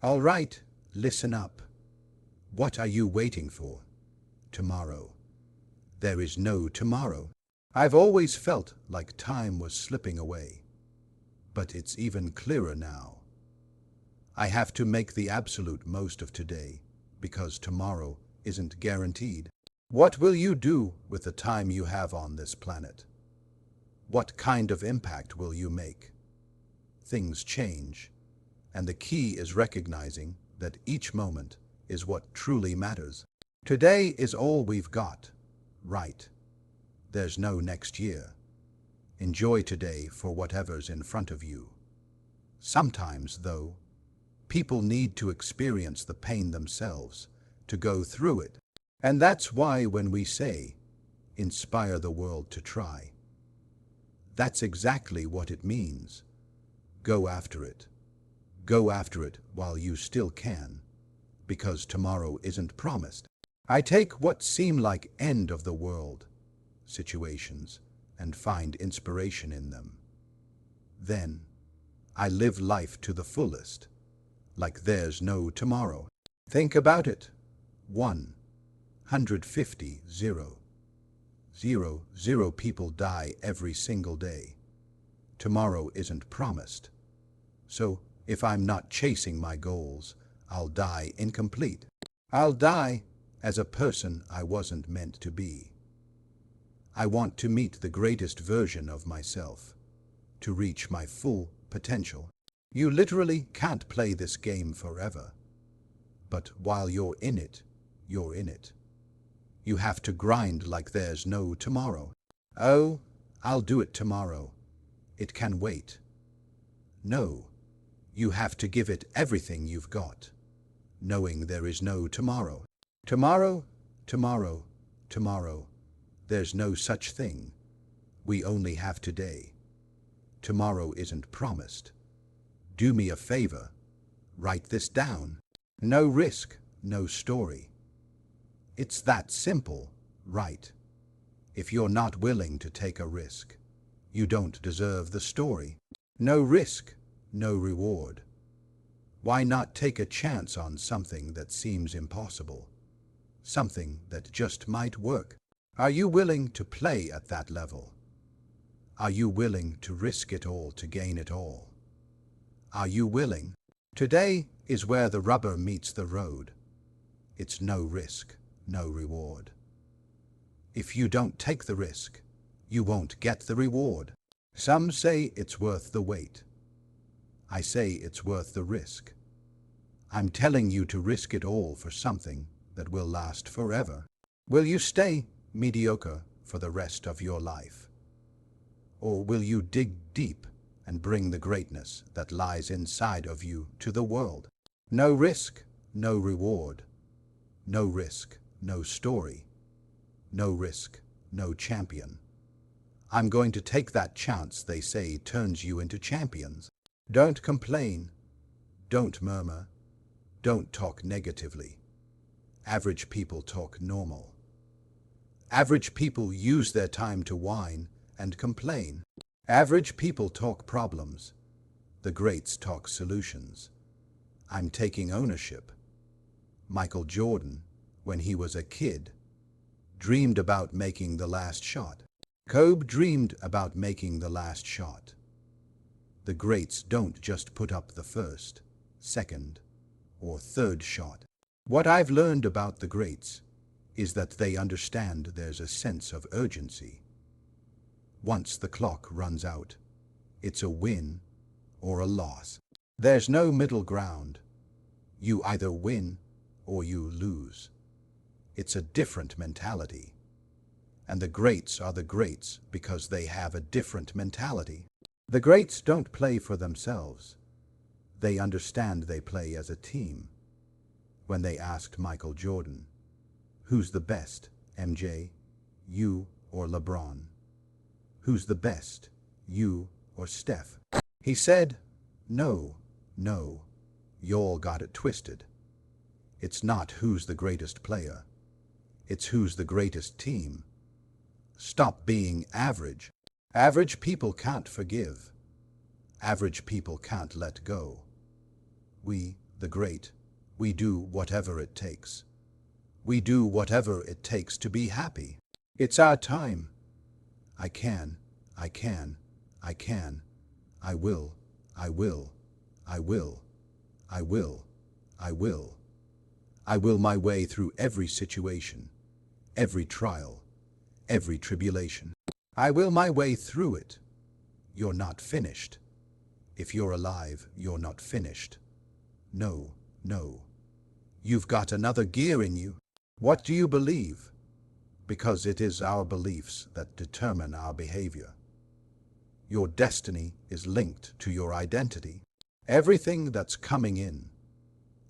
All right, listen up. What are you waiting for? Tomorrow. There is no tomorrow. I've always felt like time was slipping away. But it's even clearer now. I have to make the absolute most of today, because tomorrow isn't guaranteed. What will you do with the time you have on this planet? What kind of impact will you make? Things change, and the key is recognizing that each moment is what truly matters. Today is all we've got, right? There's no next year. Enjoy today for whatever's in front of you. Sometimes, though, people need to experience the pain themselves to go through it. And that's why when we say, inspire the world to try, that's exactly what it means. Go after it. Go after it while you still can, because tomorrow isn't promised. I take what seem like end of the world situations and find inspiration in them. Then I live life to the fullest, like there's no tomorrow. Think about it. 150 people die every single day. Tomorrow isn't promised. So if I'm not chasing my goals, I'll die incomplete. I'll die as a person I wasn't meant to be. I want to meet the greatest version of myself, to reach my full potential. You literally can't play this game forever. But while you're in it, you're in it. You have to grind like there's no tomorrow. Oh, I'll do it tomorrow. It can wait. No, you have to give it everything you've got, knowing there is no tomorrow. Tomorrow, tomorrow, tomorrow. There's no such thing. We only have today. Tomorrow isn't promised. Do me a favor. Write this down. No risk, no story. It's that simple, right? If you're not willing to take a risk, you don't deserve the story. No risk, no reward. Why not take a chance on something that seems impossible? Something that just might work? Are you willing to play at that level? Are you willing to risk it all to gain it all? Are you willing? Today is where the rubber meets the road. It's no risk, no reward. If you don't take the risk, you won't get the reward. Some say it's worth the wait. I say it's worth the risk. I'm telling you to risk it all for something that will last forever. Will you stay mediocre for the rest of your life? Or will you dig deep and bring the greatness that lies inside of you to the world? No risk, no reward. No risk, no story. No risk, no champion. I'm going to take that chance they say turns you into champions. Don't complain. Don't murmur. Don't talk negatively. Average people talk normal. Average people use their time to whine and complain. Average people talk problems. The greats talk solutions. I'm taking ownership. Michael Jordan, when he was a kid, dreamed about making the last shot. Kobe dreamed about making the last shot. The greats don't just put up the first, second, or third shot. What I've learned about the greats is that they understand there's a sense of urgency. Once the clock runs out, it's a win or a loss. There's no middle ground. You either win or you lose. It's a different mentality. And the greats are the greats because they have a different mentality. The greats don't play for themselves. They understand they play as a team. When they asked Michael Jordan, "Who's the best, MJ, you or LeBron? Who's the best, you or Steph?" He said, "No, y'all got it twisted. It's not who's the greatest player. It's who's the greatest team. Stop being average. Average people can't forgive. Average people can't let go. We the great, we do whatever it takes. We do whatever it takes to be happy. It's our time. I can, I can, I can, I will, I will, I will, I will, I will. I will my way through every situation, every trial, every tribulation. I will my way through it. You're not finished. If you're alive, you're not finished. No, no. You've got another gear in you. What do you believe? Because it is our beliefs that determine our behavior. Your destiny is linked to your identity. Everything that's coming in,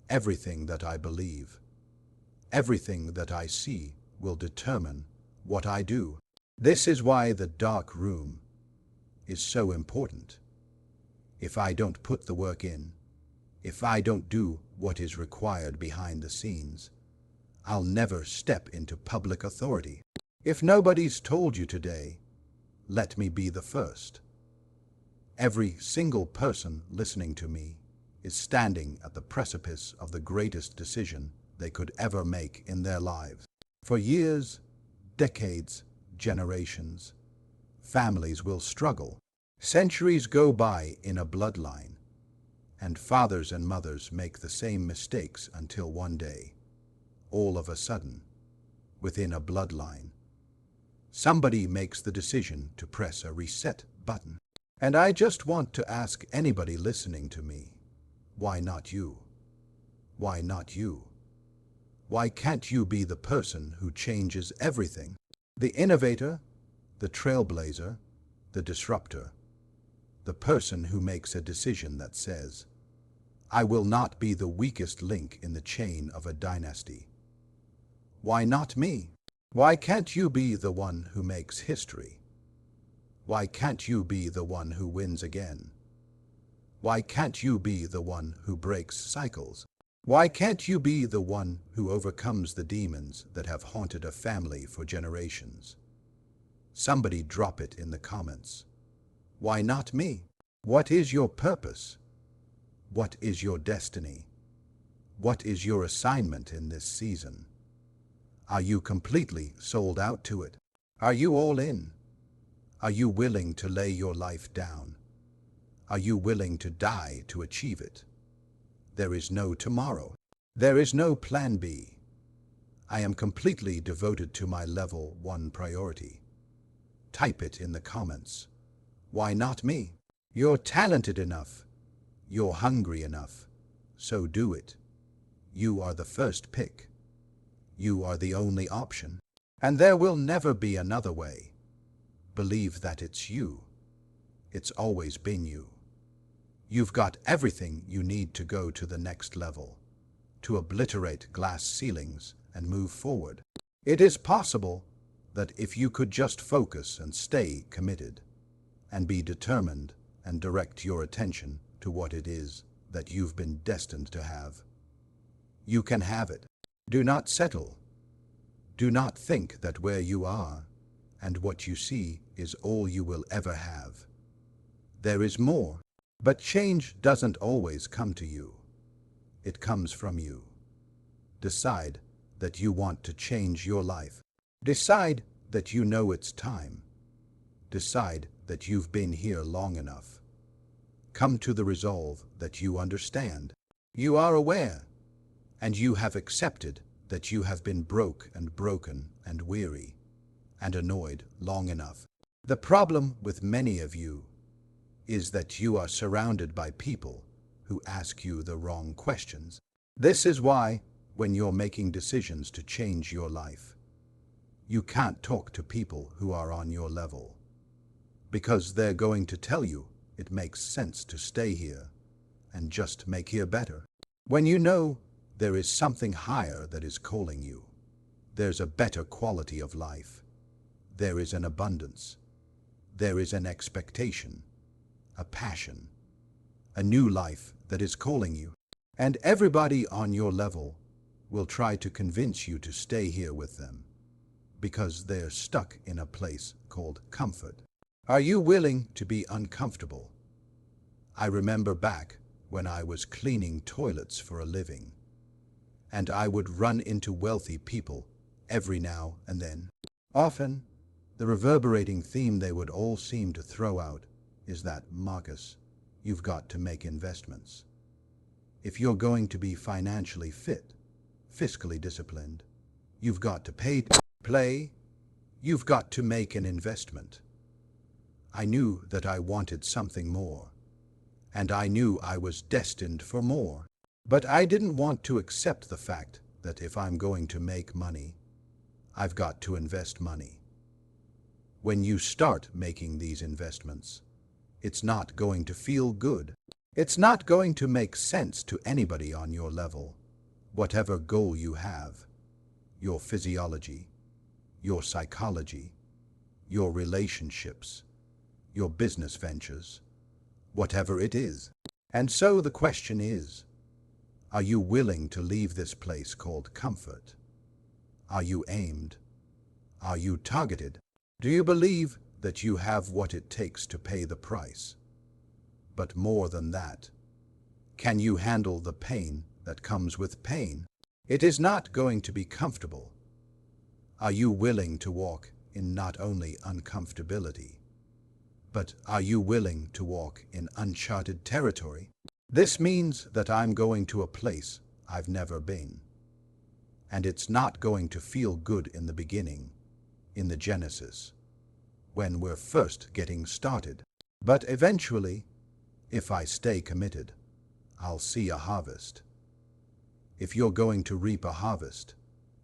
everything that I believe, everything that I see will determine what I do. This is why the dark room is so important. If I don't put the work in, if I don't do what is required behind the scenes, I'll never step into public authority. If nobody's told you today, let me be the first. Every single person listening to me is standing at the precipice of the greatest decision they could ever make in their lives. For years, decades, generations, families will struggle. Centuries go by in a bloodline, and fathers and mothers make the same mistakes until one day, all of a sudden, within a bloodline, somebody makes the decision to press a reset button. And I just want to ask anybody listening to me, why not you? Why not you? Why can't you be the person who changes everything? The innovator, the trailblazer, the disruptor, the person who makes a decision that says, I will not be the weakest link in the chain of a dynasty. Why not me? Why can't you be the one who makes history? Why can't you be the one who wins again? Why can't you be the one who breaks cycles? Why can't you be the one who overcomes the demons that have haunted a family for generations? Somebody drop it in the comments. Why not me? What is your purpose? What is your destiny? What is your assignment in this season? Are you completely sold out to it? Are you all in? Are you willing to lay your life down? Are you willing to die to achieve it? There is no tomorrow. There is no plan B. I am completely devoted to my level 1 priority. Type it in the comments. Why not me? You're talented enough. You're hungry enough. So do it. You are the first pick. You are the only option. And there will never be another way. Believe that it's you. It's always been you. You've got everything you need to go to the next level, to obliterate glass ceilings and move forward. It is possible that if you could just focus and stay committed, and be determined and direct your attention to what it is that you've been destined to have, you can have it. Do not settle. Do not think that where you are and what you see is all you will ever have. There is more. But change doesn't always come to you. It comes from you. Decide that you want to change your life. Decide that you know it's time. Decide that you've been here long enough. Come to the resolve that you understand. You are aware, and you have accepted that you have been broke and broken and weary and annoyed long enough. The problem with many of you is that you are surrounded by people who ask you the wrong questions. This is why, when you're making decisions to change your life, you can't talk to people who are on your level, because they're going to tell you it makes sense to stay here and just make here better. When you know there is something higher that is calling you, there's a better quality of life, there is an abundance, there is an expectation, a passion, a new life that is calling you. And everybody on your level will try to convince you to stay here with them because they're stuck in a place called comfort. Are you willing to be uncomfortable? I remember back when I was cleaning toilets for a living, and I would run into wealthy people every now and then. Often, the reverberating theme they would all seem to throw out is that, Marcus, you've got to make investments. If you're going to be financially fit, fiscally disciplined, you've got to play, you've got to make an investment. I knew that I wanted something more, and I knew I was destined for more. But I didn't want to accept the fact that if I'm going to make money, I've got to invest money. When you start making these investments, it's not going to feel good. It's not going to make sense to anybody on your level, whatever goal you have, your physiology, your psychology, your relationships, your business ventures, whatever it is. And so the question is, are you willing to leave this place called comfort? Are you aimed? Are you targeted? Do you believe that you have what it takes to pay the price? But more than that, can you handle the pain that comes with pain? It is not going to be comfortable. Are you willing to walk in not only uncomfortability, but are you willing to walk in uncharted territory? This means that I'm going to a place I've never been. And it's not going to feel good in the beginning, in the genesis, when we're first getting started. But eventually, if I stay committed, I'll see a harvest. If you're going to reap a harvest,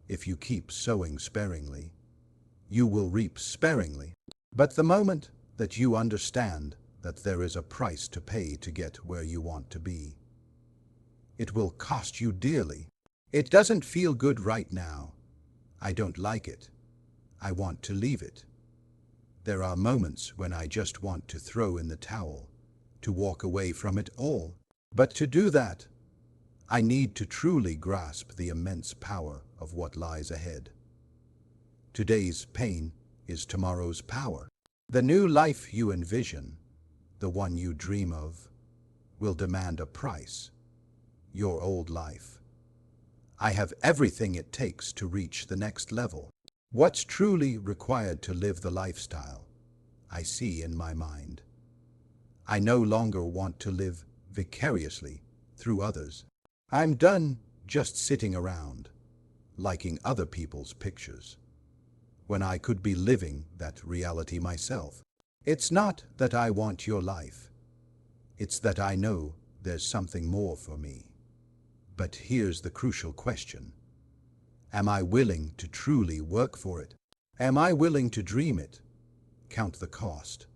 if you keep sowing sparingly, you will reap sparingly. But the moment that you understand that there is a price to pay to get where you want to be, it will cost you dearly. It doesn't feel good right now. I don't like it. I want to leave it. There are moments when I just want to throw in the towel, to walk away from it all. But to do that, I need to truly grasp the immense power of what lies ahead. Today's pain is tomorrow's power. The new life you envision, the one you dream of, will demand a price. Your old life. I have everything it takes to reach the next level. What's truly required to live the lifestyle I see in my mind? I no longer want to live vicariously through others. I'm done just sitting around, liking other people's pictures, when I could be living that reality myself. It's not that I want your life. It's that I know there's something more for me. But here's the crucial question. Am I willing to truly work for it? Am I willing to dream it, count the cost,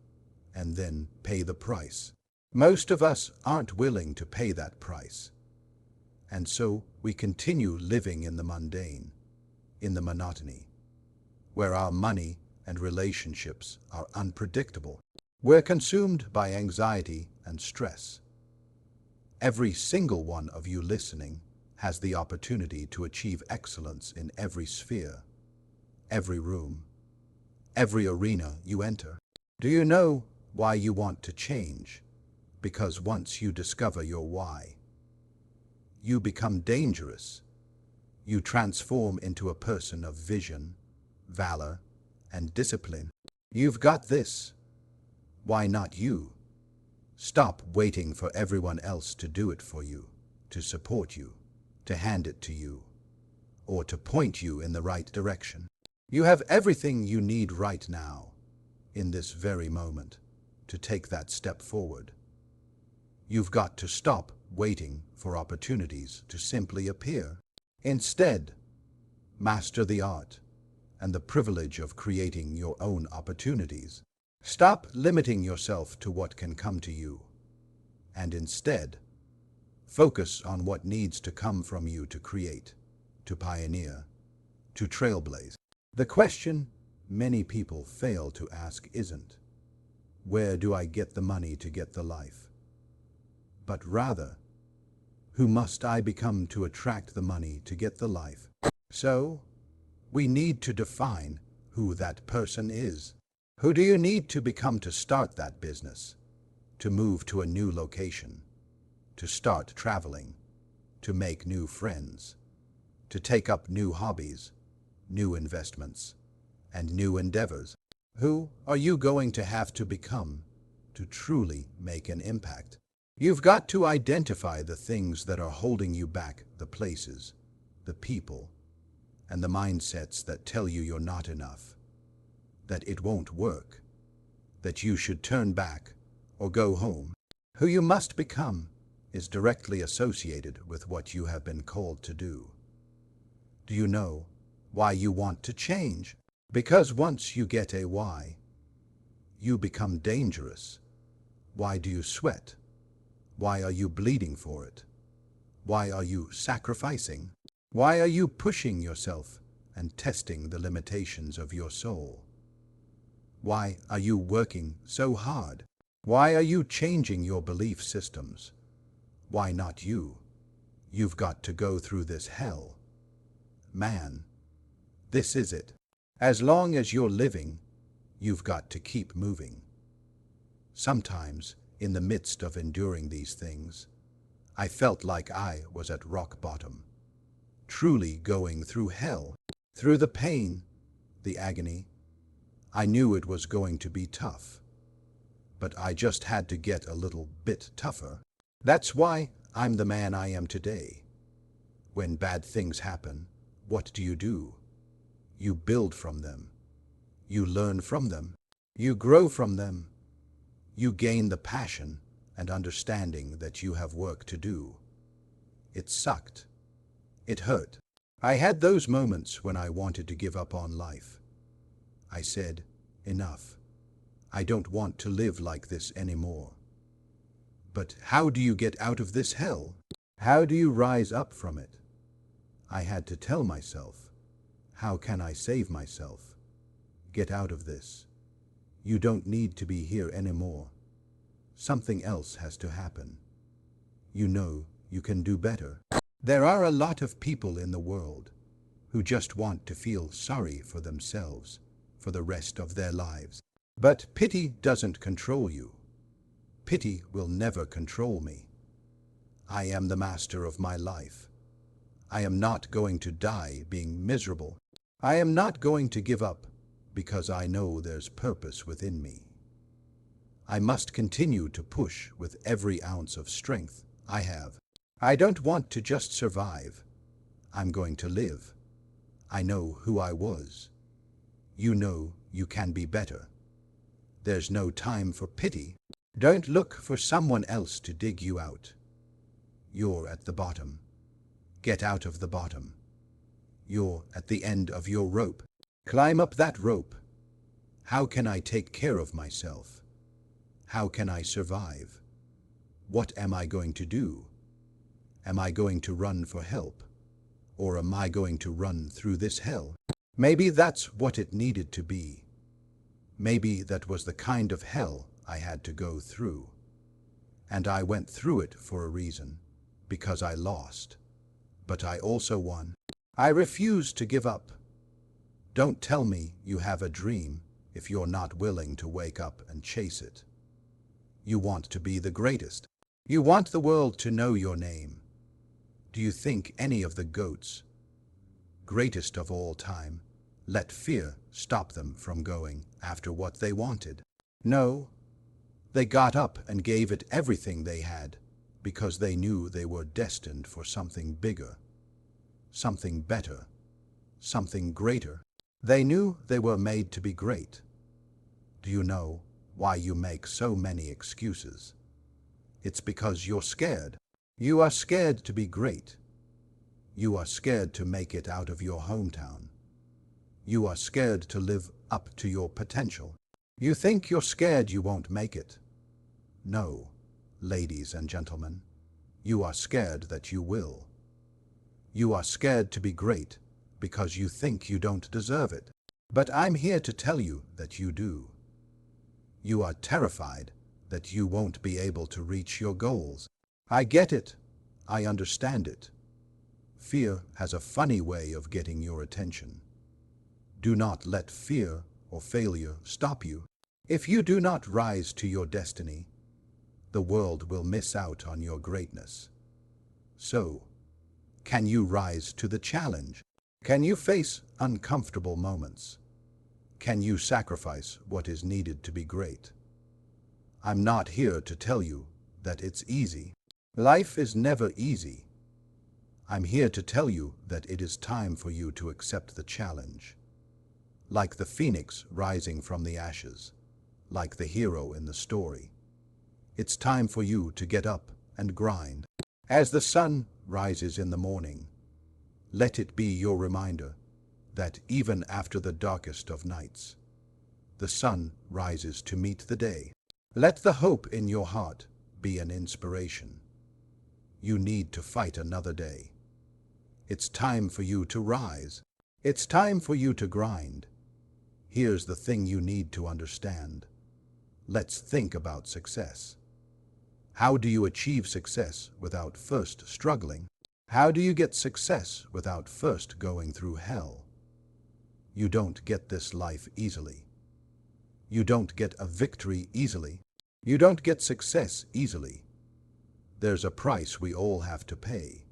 and then pay the price? Most of us aren't willing to pay that price. And so we continue living in the mundane, in the monotony, where our money and relationships are unpredictable. We're consumed by anxiety and stress. Every single one of you listening has the opportunity to achieve excellence in every sphere, every room, every arena you enter. Do you know why you want to change? Because once you discover your why, you become dangerous. You transform into a person of vision, valor, and discipline. You've got this. Why not you? Stop waiting for everyone else to do it for you, to support you, to hand it to you, or to point you in the right direction. You have everything you need right now, in this very moment, to take that step forward. You've got to stop waiting for opportunities to simply appear. Instead, master the art and the privilege of creating your own opportunities. Stop limiting yourself to what can come to you, and instead, focus on what needs to come from you to create, to pioneer, to trailblaze. The question many people fail to ask isn't, where do I get the money to get the life? But rather, who must I become to attract the money to get the life? So, we need to define who that person is. Who do you need to become to start that business, to move to a new location, to start traveling, to make new friends, to take up new hobbies, new investments, and new endeavors. Who are you going to have to become to truly make an impact? You've got to identify the things that are holding you back, the places, the people, and the mindsets that tell you you're not enough, that it won't work, that you should turn back or go home. Who you must become is directly associated with what you have been called to do. Do you know why you want to change? Because once you get a why, you become dangerous. Why do you sweat? Why are you bleeding for it? Why are you sacrificing? Why are you pushing yourself and testing the limitations of your soul? Why are you working so hard? Why are you changing your belief systems? Why not you? You've got to go through this hell. Man, this is it. As long as you're living, you've got to keep moving. Sometimes, in the midst of enduring these things, I felt like I was at rock bottom, truly going through hell, through the pain, the agony. I knew it was going to be tough, but I just had to get a little bit tougher. That's why I'm the man I am today. When bad things happen, what do? You build from them. You learn from them. You grow from them. You gain the passion and understanding that you have work to do. It sucked. It hurt. I had those moments when I wanted to give up on life. I said, enough. I don't want to live like this anymore. But how do you get out of this hell? How do you rise up from it? I had to tell myself, how can I save myself? Get out of this. You don't need to be here anymore. Something else has to happen. You know you can do better. There are a lot of people in the world who just want to feel sorry for themselves for the rest of their lives. But pity doesn't control you. Pity will never control me. I am the master of my life. I am not going to die being miserable. I am not going to give up because I know there's purpose within me. I must continue to push with every ounce of strength I have. I don't want to just survive. I'm going to live. I know who I was. You know you can be better. There's no time for pity. Don't look for someone else to dig you out. You're at the bottom. Get out of the bottom. You're at the end of your rope. Climb up that rope. How can I take care of myself? How can I survive? What am I going to do? Am I going to run for help? Or am I going to run through this hell? Maybe that's what it needed to be. Maybe that was the kind of hell I had to go through. And I went through it for a reason, because I lost. But I also won. I refuse to give up. Don't tell me you have a dream if you're not willing to wake up and chase it. You want to be the greatest. You want the world to know your name. Do you think any of the goats, greatest of all time, let fear stop them from going after what they wanted? No, they got up and gave it everything they had because they knew they were destined for something bigger, something better, something greater. They knew they were made to be great. Do you know why you make so many excuses? It's because you're scared. You are scared to be great. You are scared to make it out of your hometown. You are scared to live up to your potential. You think you're scared you won't make it. No, ladies and gentlemen, you are scared that you will. You are scared to be great because you think you don't deserve it. But I'm here to tell you that you do. You are terrified that you won't be able to reach your goals. I get it. I understand it. Fear has a funny way of getting your attention. Do not let fear or failure stop you. If you do not rise to your destiny, the world will miss out on your greatness. So, can you rise to the challenge? Can you face uncomfortable moments? Can you sacrifice what is needed to be great? I'm not here to tell you that it's easy. Life is never easy. I'm here to tell you that it is time for you to accept the challenge. Like the phoenix rising from the ashes, like the hero in the story. It's time for you to get up and grind. As the sun rises in the morning, let it be your reminder that even after the darkest of nights, the sun rises to meet the day. Let the hope in your heart be an inspiration. You need to fight another day. It's time for you to rise. It's time for you to grind. Here's the thing you need to understand. Let's think about success. How do you achieve success without first struggling? How do you get success without first going through hell? You don't get this life easily. You don't get a victory easily. You don't get success easily. There's a price we all have to pay.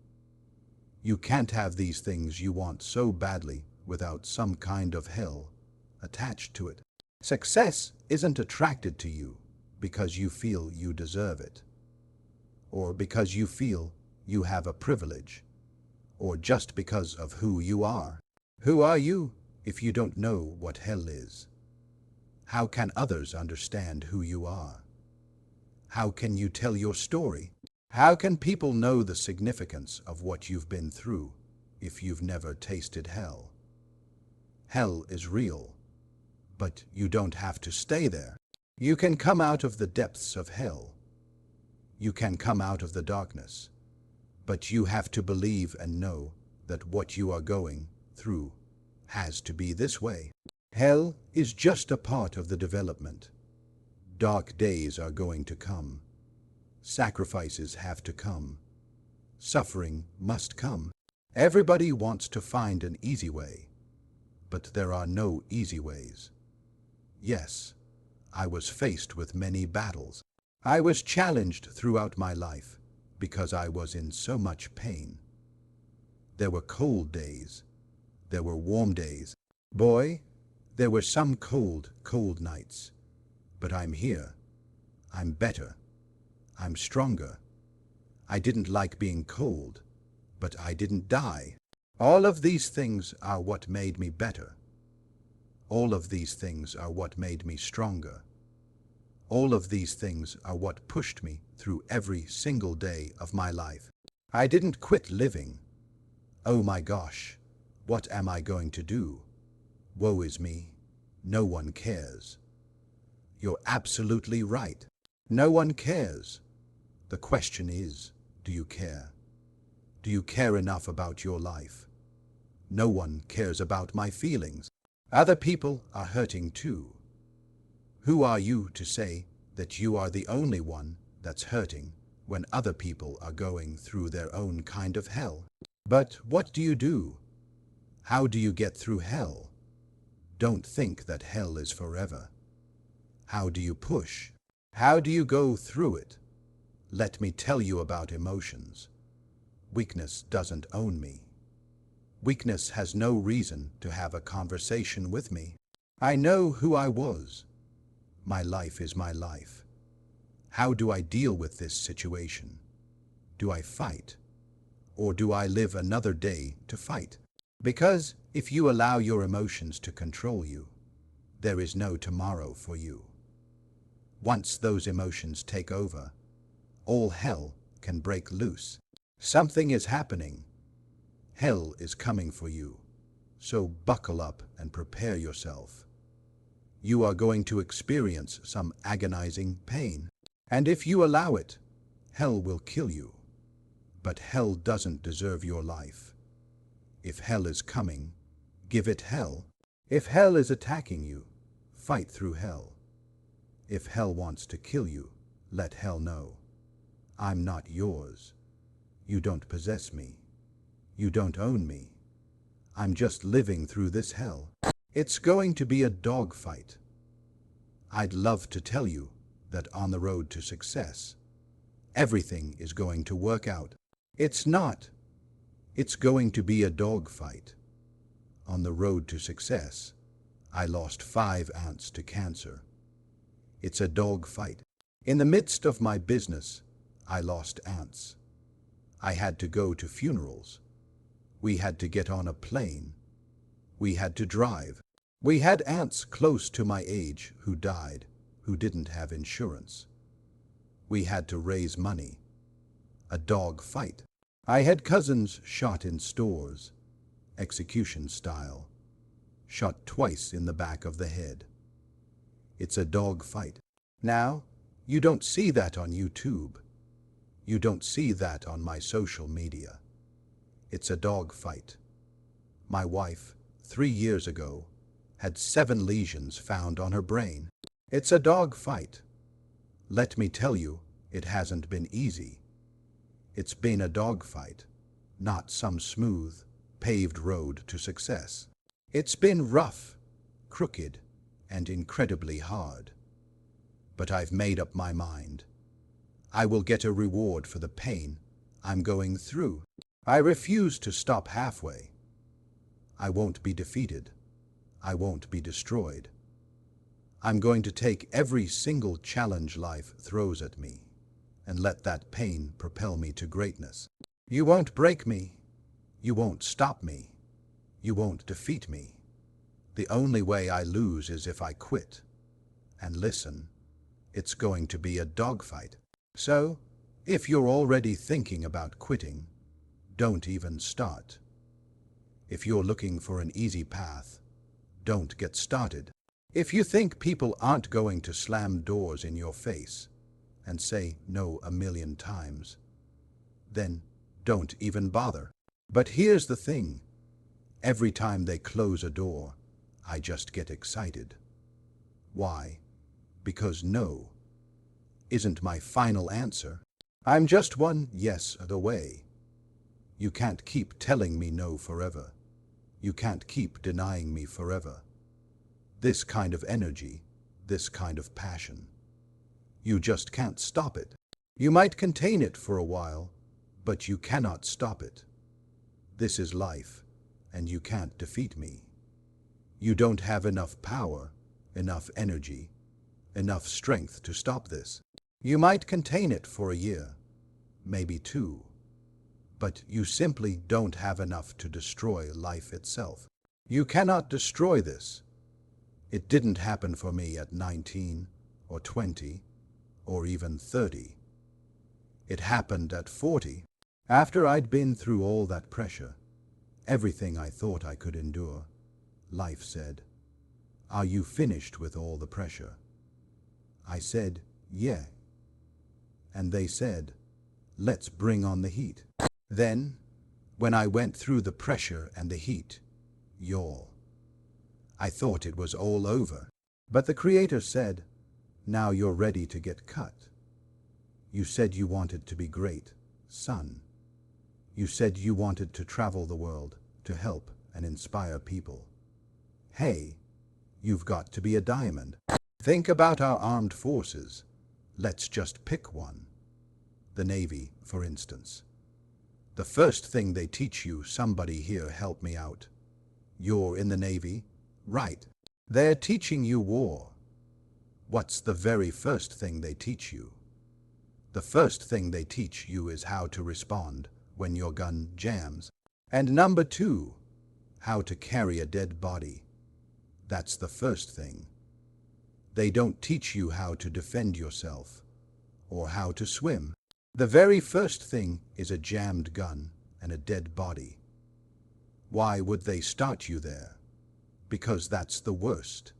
You can't have these things you want so badly without some kind of hell attached to it. Success isn't attracted to you because you feel you deserve it, or because you feel you have a privilege, or just because of who you are. Who are you if you don't know what hell is? How can others understand who you are? How can you tell your story? How can people know the significance of what you've been through if you've never tasted hell? Hell is real, but you don't have to stay there. You can come out of the depths of hell. You can come out of the darkness, but you have to believe and know that what you are going through has to be this way. Hell is just a part of the development. Dark days are going to come. Sacrifices have to come. Suffering must come. Everybody wants to find an easy way, but there are no easy ways. Yes, I was faced with many battles. I was challenged throughout my life because I was in so much pain. There were cold days. There were warm days. Boy, there were some cold, cold nights. But I'm here. I'm better. I'm stronger. I didn't like being cold, but I didn't die. All of these things are what made me better. All of these things are what made me stronger. All of these things are what pushed me through every single day of my life. I didn't quit living. Oh my gosh, what am I going to do? Woe is me. No one cares. You're absolutely right. No one cares. The question is, do you care? Do you care enough about your life? No one cares about my feelings. Other people are hurting too. Who are you to say that you are the only one that's hurting when other people are going through their own kind of hell? But what do you do? How do you get through hell? Don't think that hell is forever. How do you push? How do you go through it? Let me tell you about emotions. Weakness doesn't own me. Weakness has no reason to have a conversation with me. I know who I was. My life is my life. How do I deal with this situation? Do I fight? Or do I live another day to fight? Because if you allow your emotions to control you, there is no tomorrow for you. Once those emotions take over, all hell can break loose. Something is happening. Hell is coming for you. So buckle up and prepare yourself. You are going to experience some agonizing pain. And if you allow it, hell will kill you. But hell doesn't deserve your life. If hell is coming, give it hell. If hell is attacking you, fight through hell. If hell wants to kill you, let hell know. I'm not yours. You don't possess me. You don't own me. I'm just living through this hell. It's going to be a dogfight. I'd love to tell you that on the road to success, everything is going to work out. It's not. It's going to be a dogfight. On the road to success, I lost 5 aunts to cancer. It's a dogfight. In the midst of my business, I lost aunts. I had to go to funerals. We had to get on a plane. We had to drive. We had aunts close to my age who died, who didn't have insurance. We had to raise money. A dog fight. I had cousins shot in stores, execution style, shot twice in the back of the head. It's a dog fight. Now, you don't see that on YouTube. You don't see that on my social media. It's a dog fight. My wife, 3 years ago, had 7 lesions found on her brain. It's a dog fight. Let me tell you, it hasn't been easy. It's been a dogfight, not some smooth, paved road to success. It's been rough, crooked, and incredibly hard. But I've made up my mind. I will get a reward for the pain I'm going through. I refuse to stop halfway. I won't be defeated. I won't be destroyed. I'm going to take every single challenge life throws at me and let that pain propel me to greatness. You won't break me. You won't stop me. You won't defeat me. The only way I lose is if I quit. And listen, it's going to be a dogfight. So, if you're already thinking about quitting, don't even start. If you're looking for an easy path, don't get started. If you think people aren't going to slam doors in your face and say no 1,000,000 times, then don't even bother. But here's the thing. Every time they close a door, I just get excited. Why? Because no isn't my final answer. I'm just one yes away. You can't keep telling me no forever. You can't keep denying me forever. This kind of energy, this kind of passion, you just can't stop it. You might contain it for a while, but you cannot stop it. This is life, and you can't defeat me. You don't have enough power, enough energy, enough strength to stop this. You might contain it for a year, maybe 2, but you simply don't have enough to destroy life itself. You cannot destroy this. It didn't happen for me at 19 or 20 or even 30. It happened at 40. After I'd been through all that pressure, everything I thought I could endure, life said, "Are you finished with all the pressure?" I said, "Yeah." And they said, "Let's bring on the heat." Then, when I went through the pressure and the heat, y'all, I thought it was all over. But the Creator said, "Now you're ready to get cut. You said you wanted to be great, son. You said you wanted to travel the world to help and inspire people. Hey, you've got to be a diamond." Think about our armed forces. Let's just pick one. The Navy, for instance. The first thing they teach you, somebody here help me out. You're in the Navy, right? They're teaching you war. What's the very first thing they teach you? The first thing they teach you is how to respond when your gun jams. And number 2, how to carry a dead body. That's the first thing. They don't teach you how to defend yourself or how to swim. The very first thing is a jammed gun and a dead body. Why would they start you there? Because that's the worst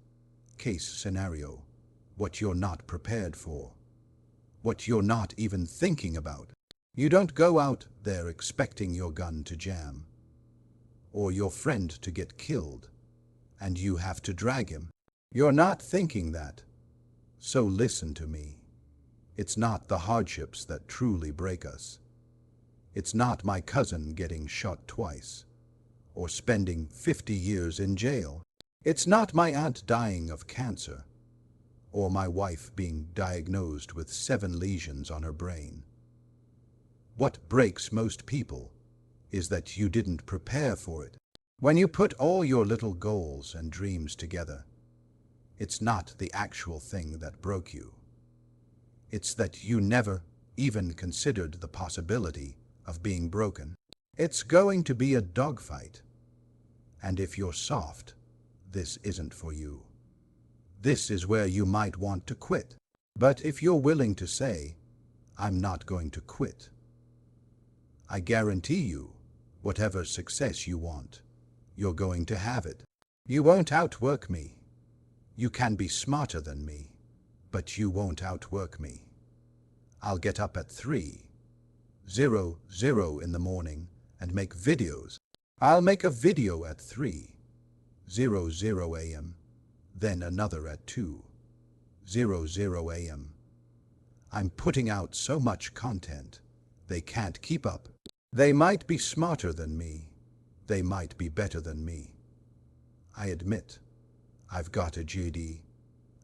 case scenario, what you're not prepared for, what you're not even thinking about. You don't go out there expecting your gun to jam or your friend to get killed and you have to drag him. You're not thinking that. So listen to me. It's not the hardships that truly break us. It's not my cousin getting shot twice or spending 50 years in jail. It's not my aunt dying of cancer or my wife being diagnosed with 7 lesions on her brain. What breaks most people is that you didn't prepare for it. When you put all your little goals and dreams together, it's not the actual thing that broke you. It's that you never even considered the possibility of being broken. It's going to be a dogfight. And if you're soft, this isn't for you. This is where you might want to quit. But if you're willing to say, I'm not going to quit, I guarantee you, whatever success you want, you're going to have it. You won't outwork me. You can be smarter than me, but you won't outwork me. I'll get up at 3:00 in the morning and make videos. I'll make a video at 3:00 a.m., then another at 2:00 a.m. I'm putting out so much content, they can't keep up. They might be smarter than me. They might be better than me. I admit, I've got a GD.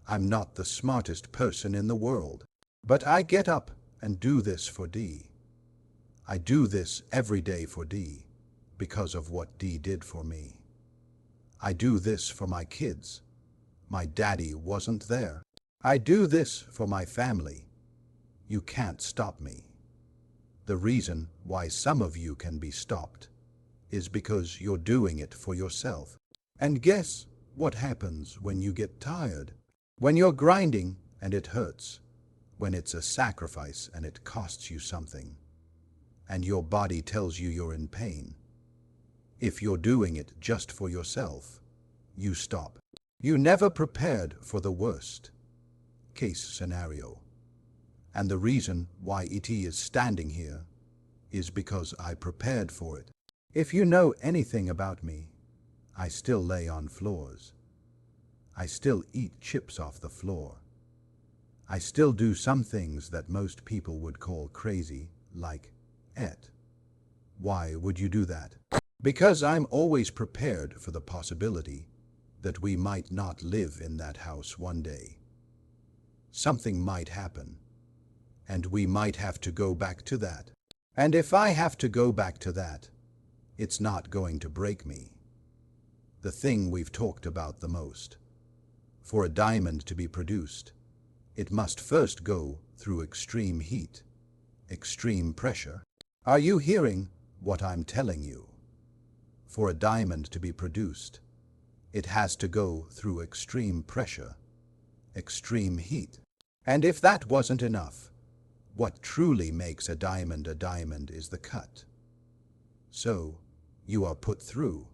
I'm not the smartest person in the world. But I get up and do this for D. I do this every day for D, because of what D did for me. I do this for my kids. My daddy wasn't there. I do this for my family. You can't stop me. The reason why some of you can be stopped is because you're doing it for yourself. And guess what happens when you get tired? When you're grinding and it hurts, when it's a sacrifice and it costs you something, and your body tells you you're in pain. If you're doing it just for yourself, you stop. You never prepared for the worst case scenario. And the reason why it is standing here is because I prepared for it. If you know anything about me, I still lay on floors. I still eat chips off the floor. I still do some things that most people would call crazy, like et. Why would you do that? Because I'm always prepared for the possibility that we might not live in that house one day. Something might happen, and we might have to go back to that. And if I have to go back to that, it's not going to break me. The thing we've talked about the most. For a diamond to be produced, it must first go through extreme heat, extreme pressure. Are you hearing what I'm telling you? For a diamond to be produced, it has to go through extreme pressure, extreme heat. And if that wasn't enough, what truly makes a diamond is the cut. So, you are put through.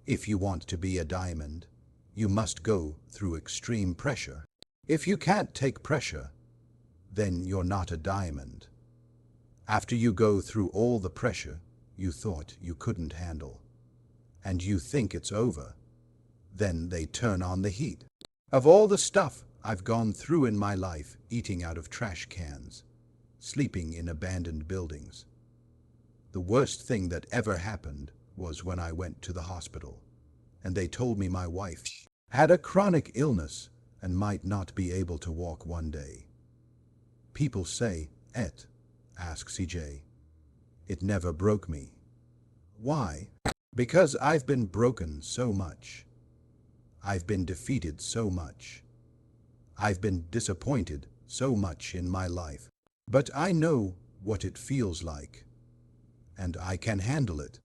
If you want to be a diamond, you must go through extreme pressure. If you can't take pressure, then you're not a diamond. After you go through all the pressure you thought you couldn't handle, and you think it's over, then they turn on the heat. Of all the stuff I've gone through in my life, eating out of trash cans, sleeping in abandoned buildings, the worst thing that ever happened was when I went to the hospital, and they told me my wife had a chronic illness and might not be able to walk one day. People say, ask CJ. It never broke me. Why? Because I've been broken so much. I've been defeated so much. I've been disappointed so much in my life. But I know what it feels like, and I can handle it.